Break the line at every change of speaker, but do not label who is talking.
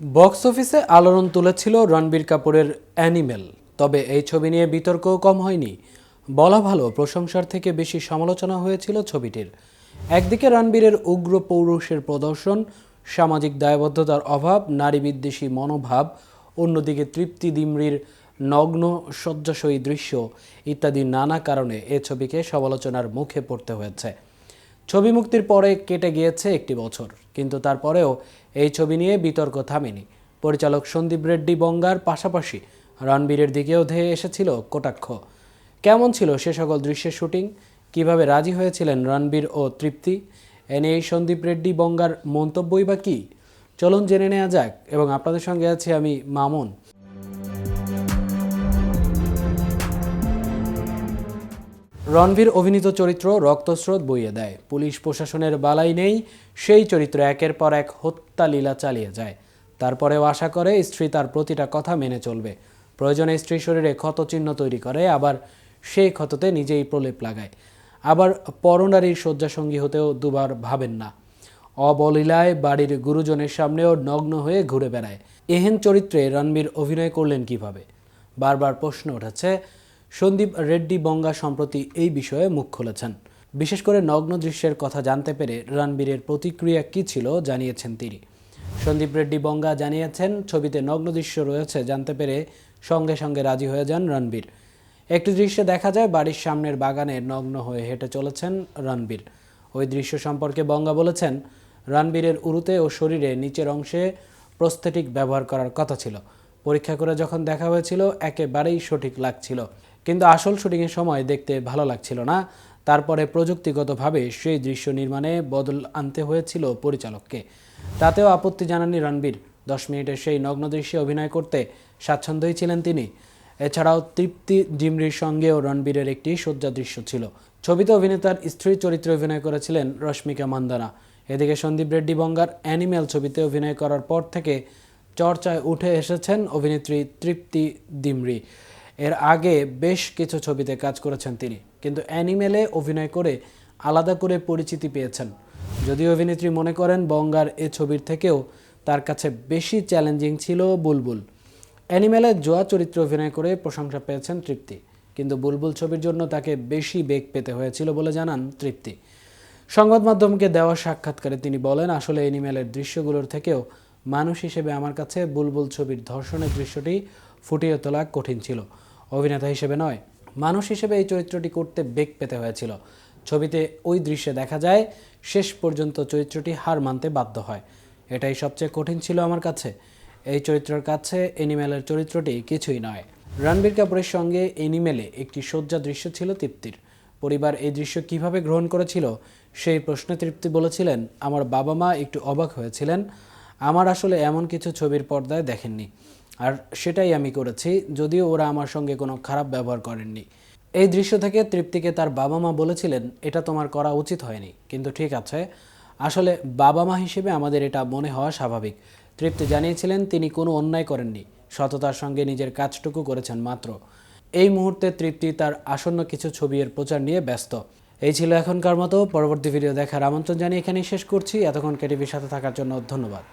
Box অফিসে আলোড়ন তুলেছিল রণবীর কাপুরের অ্যানিমেল। তবে এই ছবি নিয়ে বিতর্কও কম হয়নি। বলা ভালো, প্রশংসার থেকে বেশি সমালোচনা হয়েছিল ছবিটির। একদিকে রণবীরের উগ্র পৌরুষের প্রদর্শন, সামাজিক দায়বদ্ধতার অভাব, নারী বিদ্বেষী মনোভাব; অন্যদিকে তৃপ্তি ডিমরির নগ্ন শয্যাশয়ী দৃশ্য ইত্যাদি নানা কারণে এ ছবিকে সমালোচনার মুখে পড়তে হয়েছে। ছবি মুক্তির পরে কেটে গিয়েছে একটি বছর, কিন্তু তারপরেও এই ছবি নিয়ে বিতর্ক থামেনি। পরিচালক সন্দীপ রেড্ডি বঙ্গার পাশাপাশি রণবীরের দিকেও ধেয়ে এসেছিল কটাক্ষ। কেমন ছিল সে সকল দৃশ্যের শুটিং, কিভাবে রাজি হয়েছিলেন রণবীর ও তৃপ্তি, এ নিয়ে সন্দীপ রেড্ডি বঙ্গার মন্তব্যই বা কী? চলুন জেনে নেওয়া যাক, এবং আপনাদের সঙ্গে আছি আমি মামুন। রণবীর অভিনীত চরিত্র রক্তস্রোত বইয়ে দেয়। পুলিশ প্রশাসনের বালাই নেই, সেই চরিত্র একের পর এক হত্যা লীলা চালিয়ে যায়। তারপরেও আশা করে স্ত্রী তার প্রতিটা কথা মেনে চলবে। প্রয়োজনে স্ত্রীর শরীরে ক্ষতচিহ্ন তৈরি করে, আবার সেই ক্ষততে নিজেই প্রলেপ লাগায়। আবার পরনারীর শয্যাসঙ্গী হতেও দুবার ভাবেন না। অবলীলায় বাড়ির গুরুজনের সামনেও নগ্ন হয়ে ঘুরে বেড়ায়। এহেন চরিত্রে রণবীর অভিনয় করলেন কিভাবে? বারবার প্রশ্ন উঠেছে। সন্দীপ রেড্ডি বঙ্গা সম্প্রতি এই বিষয়ে মুখ খুলেছেন। বিশেষ করে নগ্ন দৃশ্যের কথা জানতে পেরে রণবীরের প্রতিক্রিয়া কী ছিল জানিয়েছেন তিনি। সন্দীপ রেড্ডি বঙ্গা জানিয়েছেন, ছবিতে নগ্ন দৃশ্য রয়েছে জানতে পেরে সঙ্গে সঙ্গে রাজি হয়ে যান রণবীর। একটি দৃশ্যে দেখা যায় বাড়ির সামনের বাগানে নগ্ন হয়ে হেঁটে চলেছেন রণবীর। ওই দৃশ্য সম্পর্কে বঙ্গা বলেছেন, রণবীরের উরুতে ও শরীরে নিচের অংশে প্রস্থেটিক ব্যবহার করার কথা ছিল। পরীক্ষা করে যখন দেখা হয়েছিল একেবারেই সঠিক লাগছিল, কিন্তু আসল শুটিংয়ের সময় দেখতে ভালো লাগছিল না। তারপরে প্রযুক্তিগতভাবে সেই দৃশ্য নির্মাণে বদল আনতে হয়েছিল পরিচালককে। তাতেও আপত্তি জানাননি রণবীর। 10 মিনিটের সেই নগ্ন দৃশ্যে অভিনয় করতে স্বাচ্ছন্দ্যই ছিলেন তিনি। এছাড়াও তৃপ্তি ডিমরির সঙ্গেও রণবীরের একটি শয্যা দৃশ্য ছিল। ছবিতে অভিনেতার স্ত্রীর চরিত্রে অভিনয় করেছিলেন রশ্মিকা মান্দানা। এদিকে সন্দীপ রেড্ডি বঙ্গার অ্যানিমেল ছবিতে অভিনয় করার পর থেকে চর্চায় উঠে এসেছেন অভিনেত্রী তৃপ্তি ডিমরি। এর আগে বেশ কিছু ছবিতে কাজ করেছেন তিনি, কিন্তু অ্যানিমেলে অভিনয় করে আলাদা করে পরিচিতি পেয়েছেন। যদিও অভিনেত্রী মনে করেন বঙ্গার এ ছবির থেকেও তার কাছে বেশি চ্যালেঞ্জিং ছিল বুলবুল। অ্যানিমেলে জোয়া চরিত্রে অভিনয় করে প্রশংসা পেয়েছেন তৃপ্তি, কিন্তু বুলবুল ছবির জন্য তাকে বেশি বেগ পেতে হয়েছিল বলে জানান তৃপ্তি। সংবাদ মাধ্যমকে দেওয়া সাক্ষাৎকারে তিনি বলেন, আসলে অ্যানিমেলের দৃশ্যগুলোর থেকেও মানুষ হিসেবে আমার কাছে বুলবুল ছবির ধর্ষণের দৃশ্যটি ফুটিয়ে তোলা কঠিন ছিল। অভিনেতা হিসেবে নয়, মানুষ হিসেবে এই চরিত্রটি করতে বেগ পেতে হয়েছিল। ছবিতে ওই দৃশ্যে দেখা যায় শেষ পর্যন্ত চরিত্রটি হার মানতে বাধ্য হয়। এটাই সবচেয়ে কঠিন ছিল আমার কাছে। এই চরিত্রের কাছে অ্যানিমেলের চরিত্রটি কিছুই নয়। রণবীর কাপুরের সঙ্গে অ্যানিমেলে একটি শয্যা দৃশ্য ছিল তৃপ্তির। পরিবার এই দৃশ্য কিভাবে গ্রহণ করেছিল সেই প্রশ্নে তৃপ্তি বলেছিলেন, আমার বাবা মা একটু অবাক হয়েছিলেন। আমার আসলে এমন কিছু ছবির পর্দায় দেখেননি, আর সেটাই আমি করেছি, যদিও ওরা আমার সঙ্গে কোনো খারাপ ব্যবহার করেননি। এই দৃশ্য থেকে তৃপ্তিকে তার বাবা মা বলেছিলেন, এটা তোমার করা উচিত হয়নি, কিন্তু ঠিক আছে, আসলে বাবা মা হিসেবে আমাদের এটা মনে হওয়া স্বাভাবিক। তৃপ্তি জানিয়েছিলেন তিনি কোনো অন্যায় করেননি, সততার সঙ্গে নিজের কাজটুকু করেছেন মাত্র। এই মুহূর্তে তৃপ্তি তার আসন্ন কিছু ছবির প্রচার নিয়ে ব্যস্ত। এই ছিল এখনকার মতো। পরবর্তী ভিডিও দেখার আমন্ত্রণ জানিয়ে এখানেই শেষ করছি। এতক্ষণ কেটিভির সাথে থাকার জন্য ধন্যবাদ।